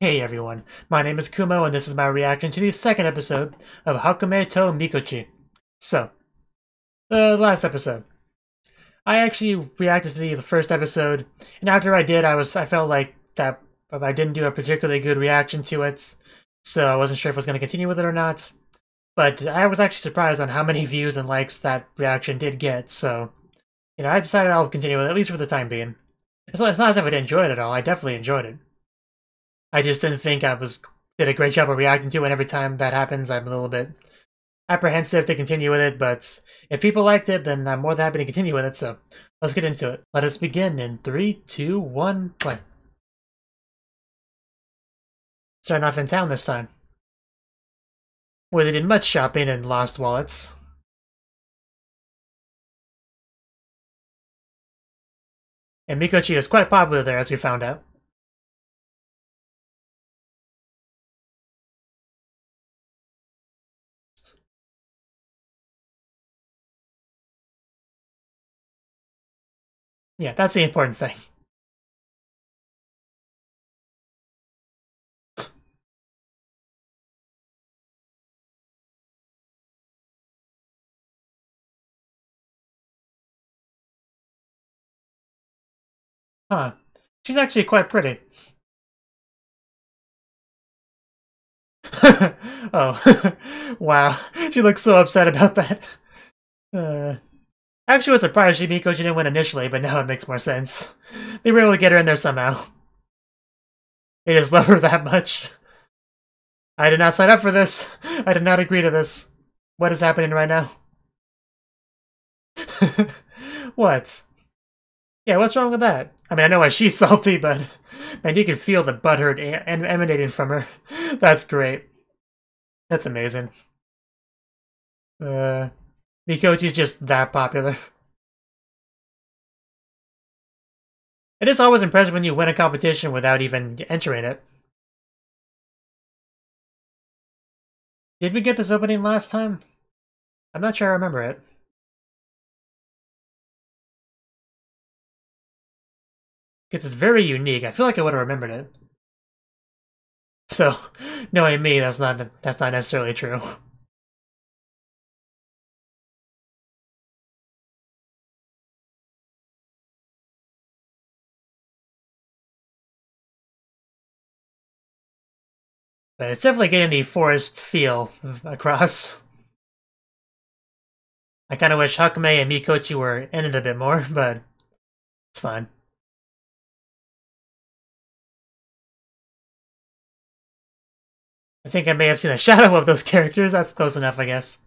Hey everyone, my name is Kumo and this is my reaction to the second episode of Hakumei to Mikochi. So, the last episode. I actually reacted to the first episode, and after I did, I felt like that I didn't do a particularly good reaction to it, so I wasn't sure if I was going to continue with it or not. But I was actually surprised on how many views and likes that reaction did get, so, I decided I'll continue with it, at least for the time being. It's not as if I didn't enjoy it at all, I definitely enjoyed it. I just didn't think did a great job of reacting to it, and every time that happens, I'm a little bit apprehensive to continue with it, but if people liked it, then I'm more than happy to continue with it, so let's get into it. Let us begin in 3, 2, 1, play. Starting off in town this time, where they did much shopping and lost wallets. And Mikochi is quite popular there, as we found out. Yeah, that's the important thing. Huh. She's actually quite pretty. Oh. Wow. She looks so upset about that. Actually was surprised Mikochi didn't win initially, but now it makes more sense. They were able to get her in there somehow. They just love her that much. I did not sign up for this. I did not agree to this. What is happening right now? What? Yeah, what's wrong with that? I mean, I know why she's salty, but man, you can feel the butthurt emanating from her. That's great. That's amazing. Mikochi's just that popular. It is always impressive when you win a competition without even entering it. Did we get this opening last time? I'm not sure I remember it. Because it's very unique. I feel like I would have remembered it. So, knowing me, that's not necessarily true. But it's definitely getting the forest feel across. I kind of wish Hakumei and Mikochi were in it a bit more, but it's fine. I think I may have seen a shadow of those characters. That's close enough, I guess.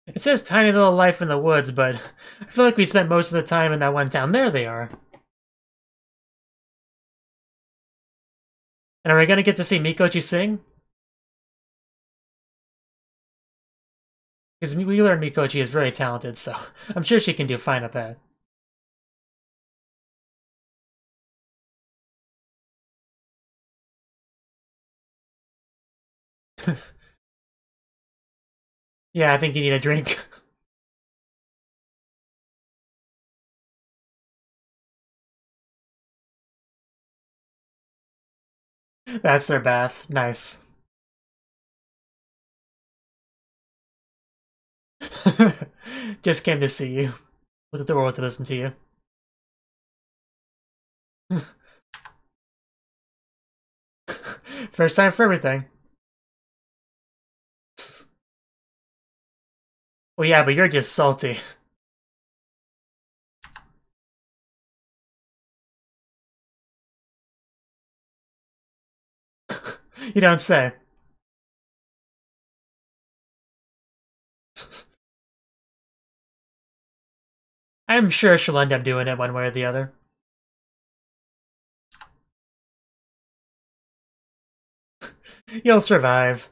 It says tiny little life in the woods, but I feel like we spent most of the time in that one town. There they are. And are we gonna get to see Mikochi sing? Because we learned Mikochi is very talented, so I'm sure she can do fine at that. Yeah, I think you need a drink. That's their bath. Nice. Just came to see you. With the world to listen to you. First time for everything. Well, yeah, but you're just salty. You don't say. I'm sure she'll end up doing it one way or the other. You'll survive.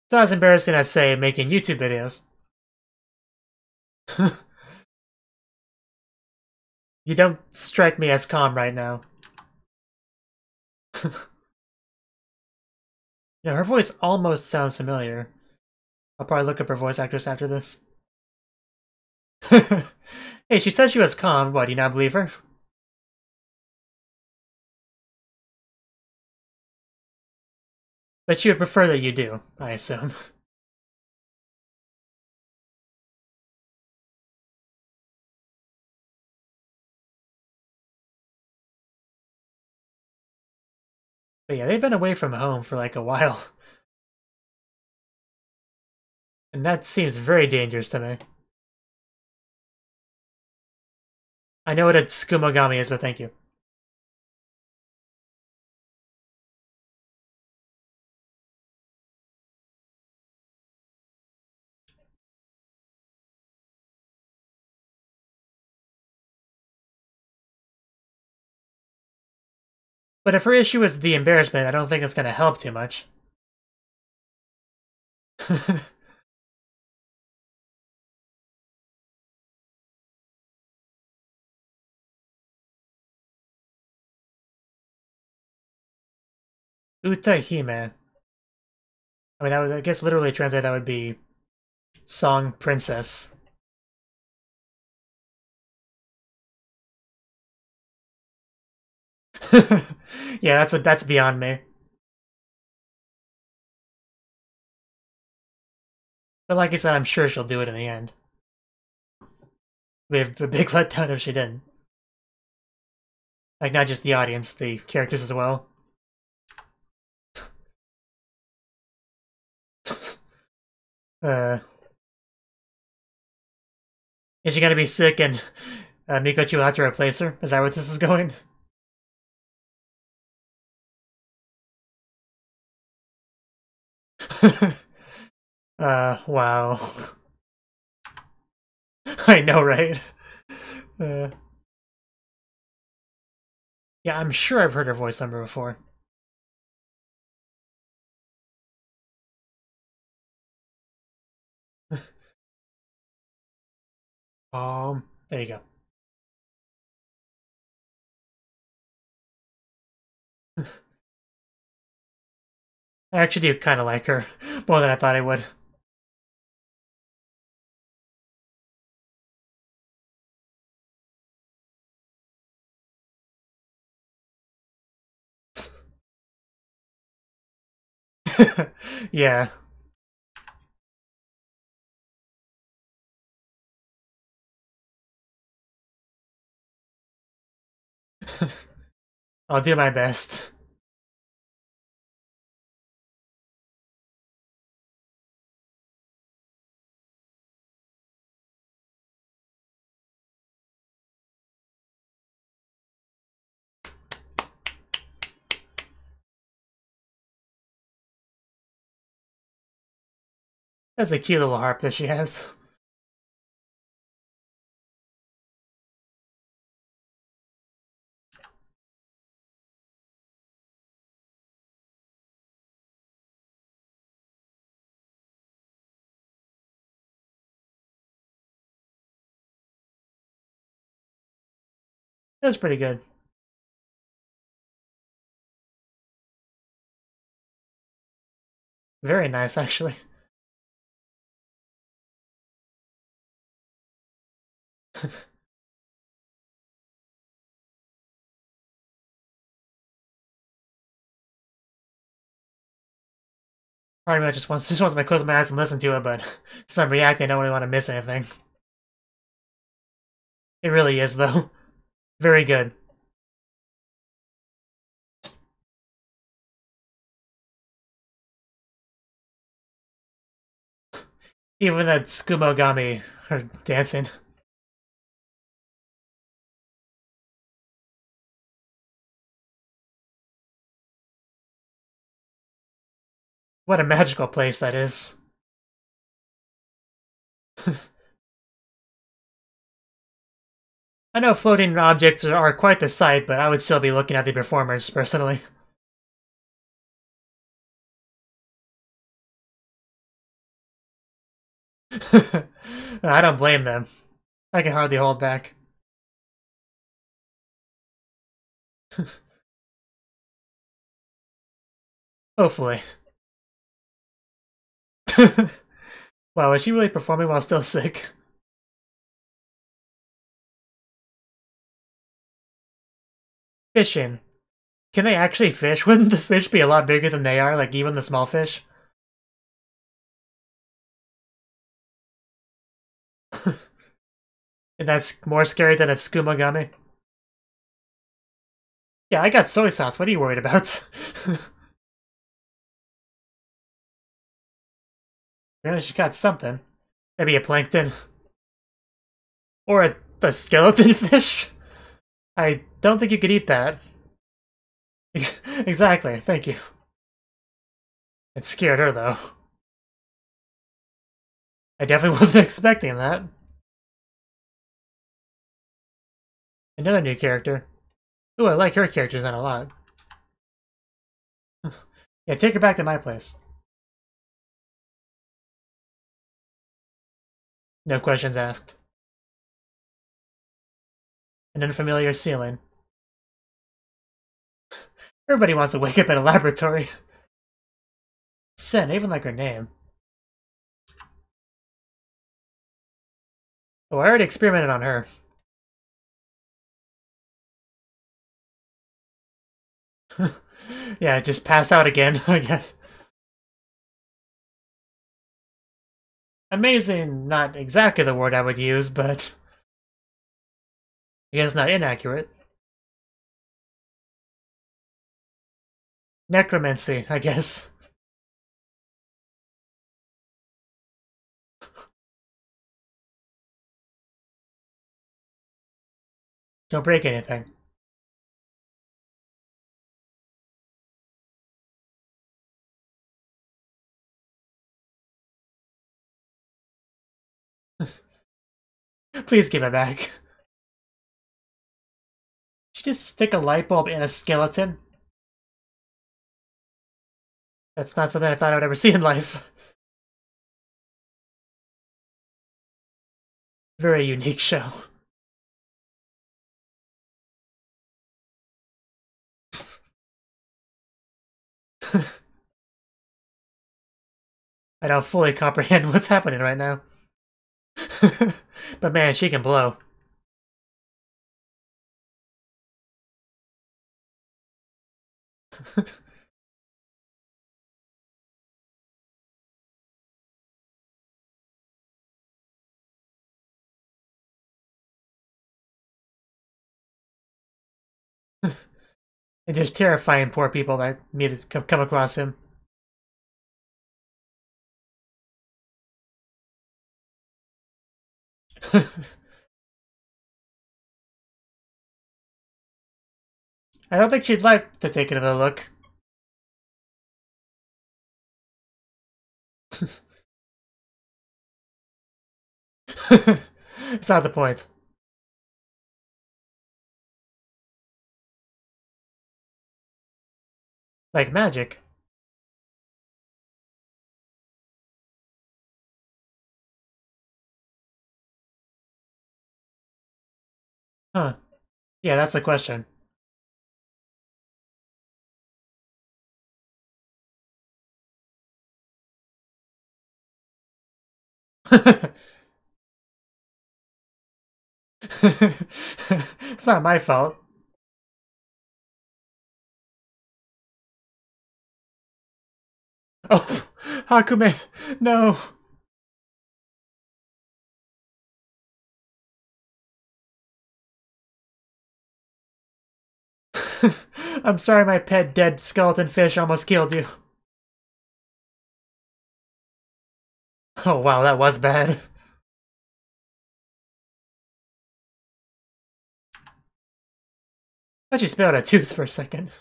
It's not as embarrassing as, say, making YouTube videos. You don't strike me as calm right now. Her voice almost sounds familiar. I'll probably look up her voice actress after this. Hey, she said she was calm. What, do you not believe her? But she would prefer that you do, I assume. But yeah, they've been away from home for like a while. And that seems very dangerous to me. I know what a Tskumogami is, but thank you. But if her issue is the embarrassment, I don't think it's going to help too much. Utahime. I mean, that would, I guess literally translate that would be song princess. Yeah, that's beyond me. But like I said, I'm sure she'll do it in the end. We have a big letdown if she didn't. Like, not just the audience, the characters as well. Is she gonna be sick and Mikochi will have to replace her? Is that where this is going? Wow. I know, right? Uh, yeah, I'm sure I've heard her voice number before. There you go. I actually do kind of like her more than I thought I would. Yeah. I'll do my best. That's a cute little harp that she has. That's pretty good. Very nice, actually. Pretty much just wants me to close my eyes and listen to it, but since I'm reacting, I don't really want to miss anything. It really is, though. Very good. Even that Tskumogami her dancing. What a magical place that is. I know floating objects are quite the sight, but I would still be looking at the performers, personally. I don't blame them. I can hardly hold back. Hopefully. Wow, is she really performing while still sick? Fishing. Can they actually fish? Wouldn't the fish be a lot bigger than they are, like even the small fish? And that's more scary than a skumagami? Yeah, I got soy sauce. What are you worried about? Really, she got something. Maybe a plankton. Or a skeleton fish? I don't think you could eat that. Exactly, thank you. It scared her, though. I definitely wasn't expecting that. Another new character. Ooh, I like her character design a lot. Yeah, take her back to my place. No questions asked. An unfamiliar ceiling. Everybody wants to wake up in a laboratory. Sen, I even like her name. Oh, I already experimented on her. Yeah, just passed out again, I guess. Amazing, not exactly the word I would use, but I guess not inaccurate. Necromancy, I guess. Don't break anything. Please give it back. Did you just stick a light bulb in a skeleton? That's not something I thought I would ever see in life. Very unique show. I don't fully comprehend what's happening right now. But man, she can blow. And just terrifying poor people that meet come across him. I don't think she'd like to take another look. It's not the point. Like magic. Huh. Yeah, that's the question. It's not my fault. Oh, Hakumei, no. I'm sorry my pet dead skeleton fish almost killed you. Oh wow, that was bad. I just spilled a tooth for a second.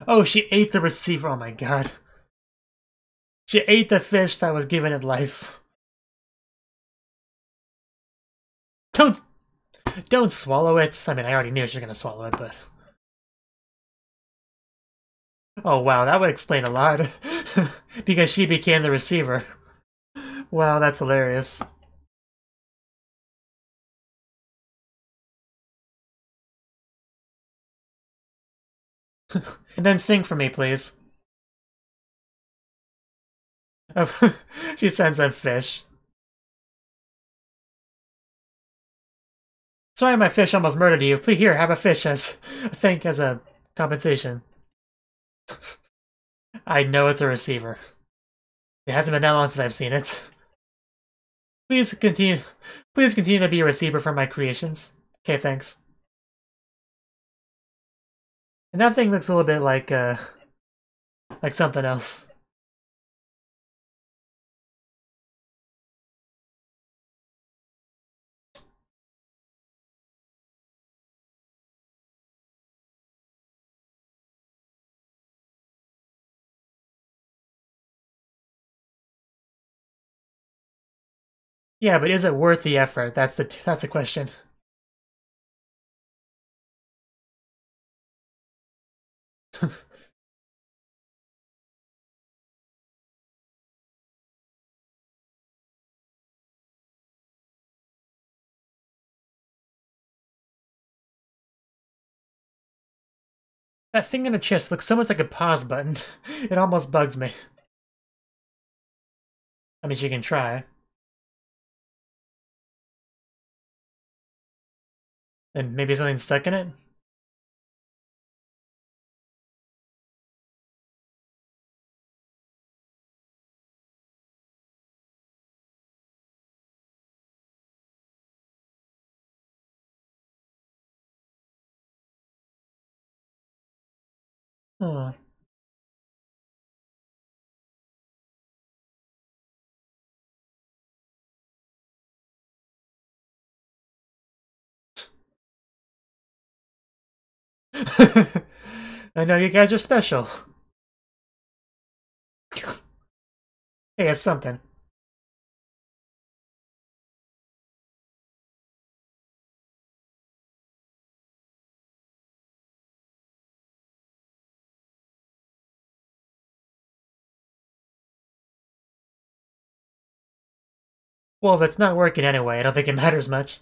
Oh, she ate the receiver. Oh my god. She ate the fish that was giving it life. Don't don't swallow it. I mean, I already knew she was gonna swallow it, but oh wow, that would explain a lot. Because she became the receiver. Wow, that's hilarious. And then sing for me, please. She sends them fish. Sorry my fish almost murdered you. Please, here, have a fish as as a compensation. I know it's a receiver. It hasn't been that long since I've seen it. Please continue to be a receiver for my creations. Okay, thanks. And that thing looks a little bit like something else. Yeah, but is it worth the effort? That's the question. That thing in the chest looks so much like a pause button. It almost bugs me. I mean, she can try. And maybe something's stuck in it? Oh. I know you guys are special. Hey, it's something. Well, if it's not working anyway, I don't think it matters much.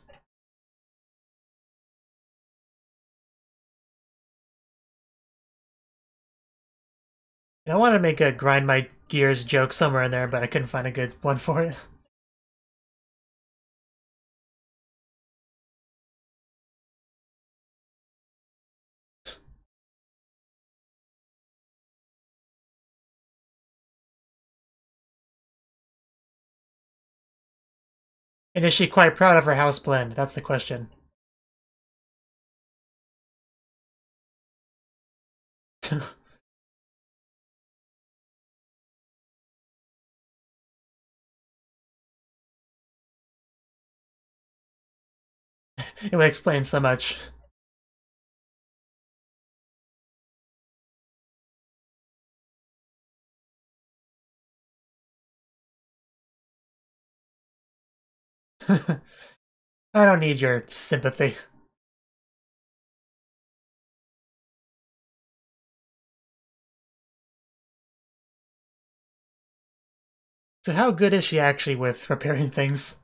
And I want to make a grind my gears joke somewhere in there, but I couldn't find a good one for it. And is she quite proud of her house blend? That's the question. It would explain so much. I don't need your sympathy. So how good is she actually with repairing things?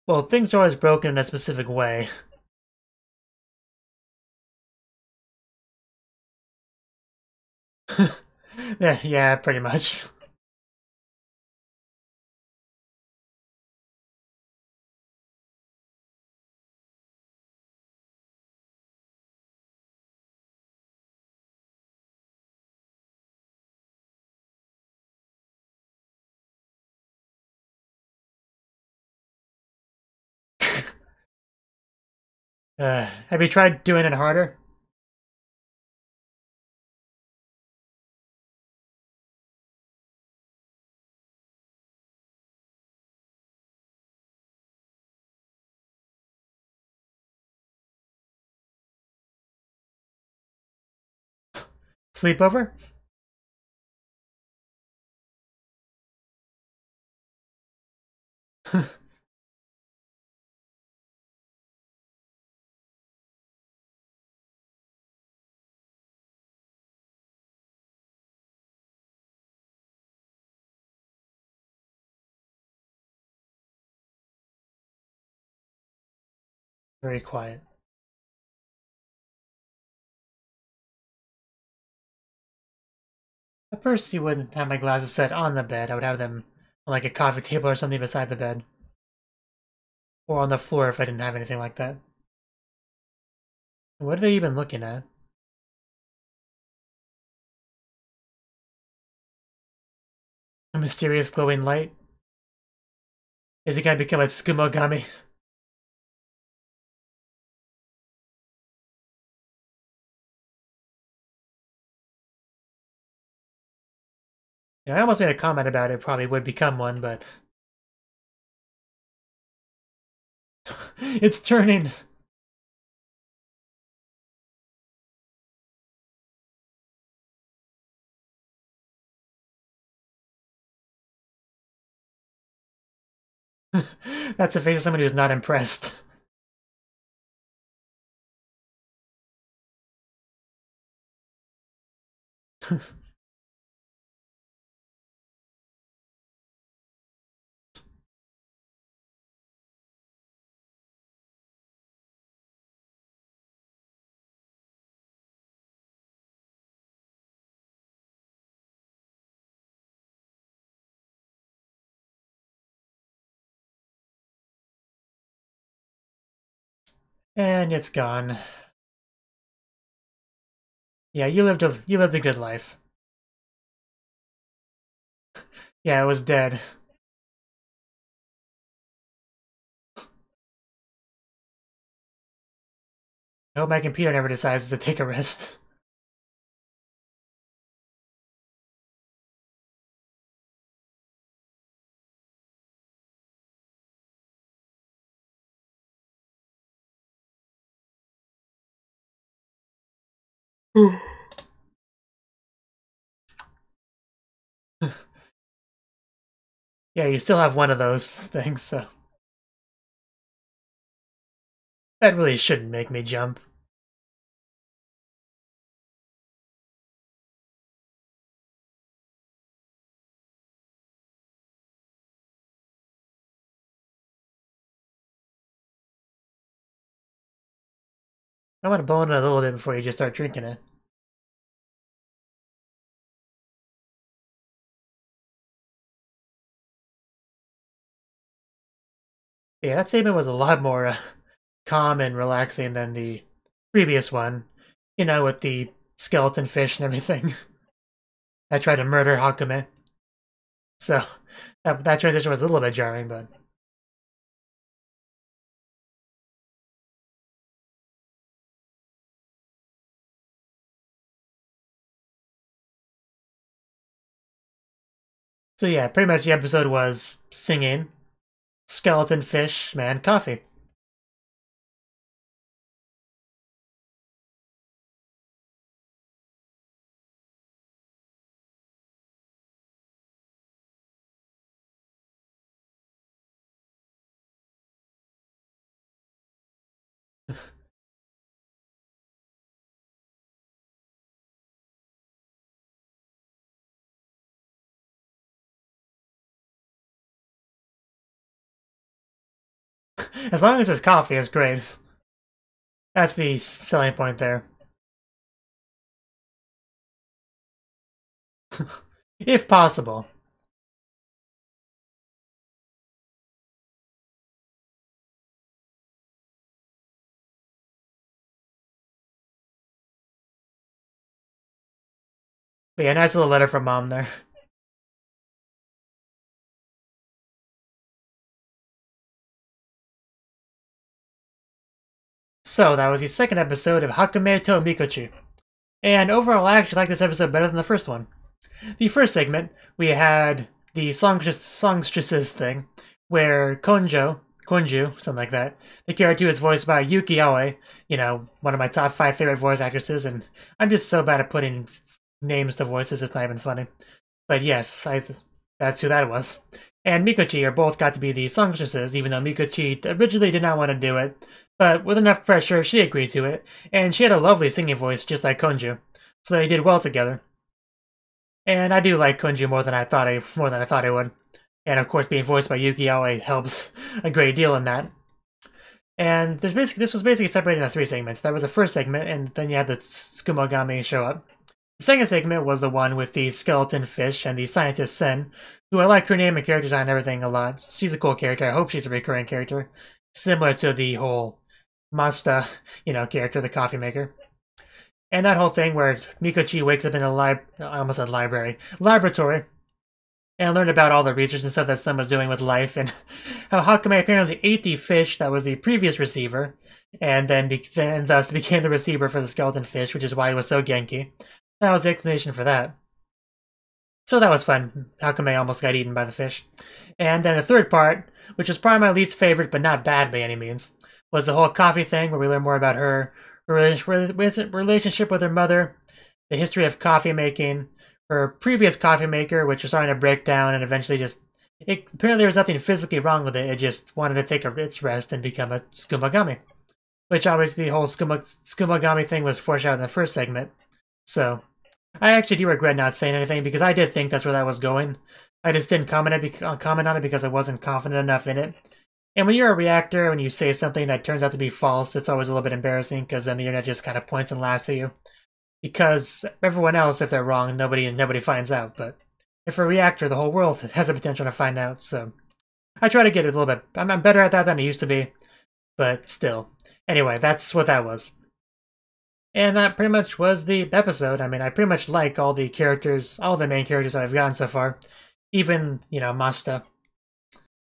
Well, things are always broken in a specific way. Yeah, pretty much. Have you tried doing it harder? Sleepover? Very quiet. At first, you wouldn't have my glasses set on the bed. I would have them on like a coffee table or something beside the bed. Or on the floor if I didn't have anything like that. What are they even looking at? A mysterious glowing light? Is it gonna become a Tsumogami? I almost made a comment about it probably would become one, but... It's turning! That's the face of somebody who's not impressed. And it's gone. Yeah, you lived a good life. Yeah, it was dead. I hope my computer never decides to take a rest. Yeah, you still have one of those things, so... That really shouldn't make me jump. I want to bone it a little bit before you just start drinking it. Yeah, that statement was a lot more calm and relaxing than the previous one. You know, with the skeleton fish and everything. I tried to murder Hakumei. So, that transition was a little bit jarring, but... So yeah, pretty much the episode was singing, skeleton fish, man, coffee. As long as it's coffee, it's great. That's the selling point there. If possible. But yeah, nice little letter from Mom there. So, that was the second episode of Hakumei to Mikochi. And overall, I actually like this episode better than the first one. The first segment, we had the songstresses thing, where Konju, something like that, the character is voiced by Yuki Aoi, you know, one of my top 5 favorite voice actresses, and I'm just so bad at putting names to voices, it's not even funny. But yes, that's who that was. And Mikochi are both got to be the songstresses, even though Mikochi originally did not want to do it. But with enough pressure, she agreed to it, and she had a lovely singing voice, just like Konju. So they did well together. And I do like Konju more than I thought I would. And of course, being voiced by Yuki Aoi helps a great deal in that. And this was basically separated into 3 segments. That was the first segment, and then you had the Tsukumogami show up. The second segment was the one with the skeleton fish and the scientist Sen, who I like her name and character design and everything a lot. She's a cool character. I hope she's a recurring character, similar to the whole Masta, character, the coffee maker. And that whole thing where Mikochi wakes up in a laboratory, and learned about all the research and stuff that Sen was doing with life, and how Hakumei apparently ate the fish that was the previous receiver, and then thus became the receiver for the skeleton fish, which is why he was so Genki. That was the explanation for that. So that was fun. Hakumei almost got eaten by the fish. And then the third part, which was probably my least favorite, but not bad by any means, was the whole coffee thing, where we learn more about her relationship with her mother, the history of coffee making, her previous coffee maker, which was starting to break down, and eventually apparently there was nothing physically wrong with it, it just wanted to take its rest and become a Tsukumogami. Which obviously the whole Tsukumogami thing was foreshadowed in the first segment. So, I actually do regret not saying anything, because I did think that's where that was going. I just didn't comment on it because I wasn't confident enough in it. And when you're a reactor, when you say something that turns out to be false, it's always a little bit embarrassing, because then the internet just kind of points and laughs at you. Because everyone else, if they're wrong, nobody finds out. But if a reactor, the whole world has the potential to find out. So I try to get it a little bit. I'm better at that than I used to be. But still. Anyway, that's what that was. And that pretty much was the episode. I mean, I pretty much like all the characters, all the main characters that I've gotten so far. Even, Masta.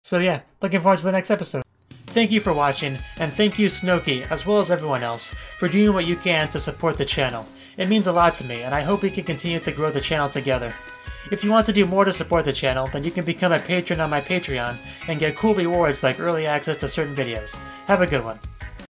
So yeah, looking forward to the next episode. Thank you for watching, and thank you Cnouki, as well as everyone else, for doing what you can to support the channel. It means a lot to me, and I hope we can continue to grow the channel together. If you want to do more to support the channel, then you can become a patron on my Patreon, and get cool rewards like early access to certain videos. Have a good one.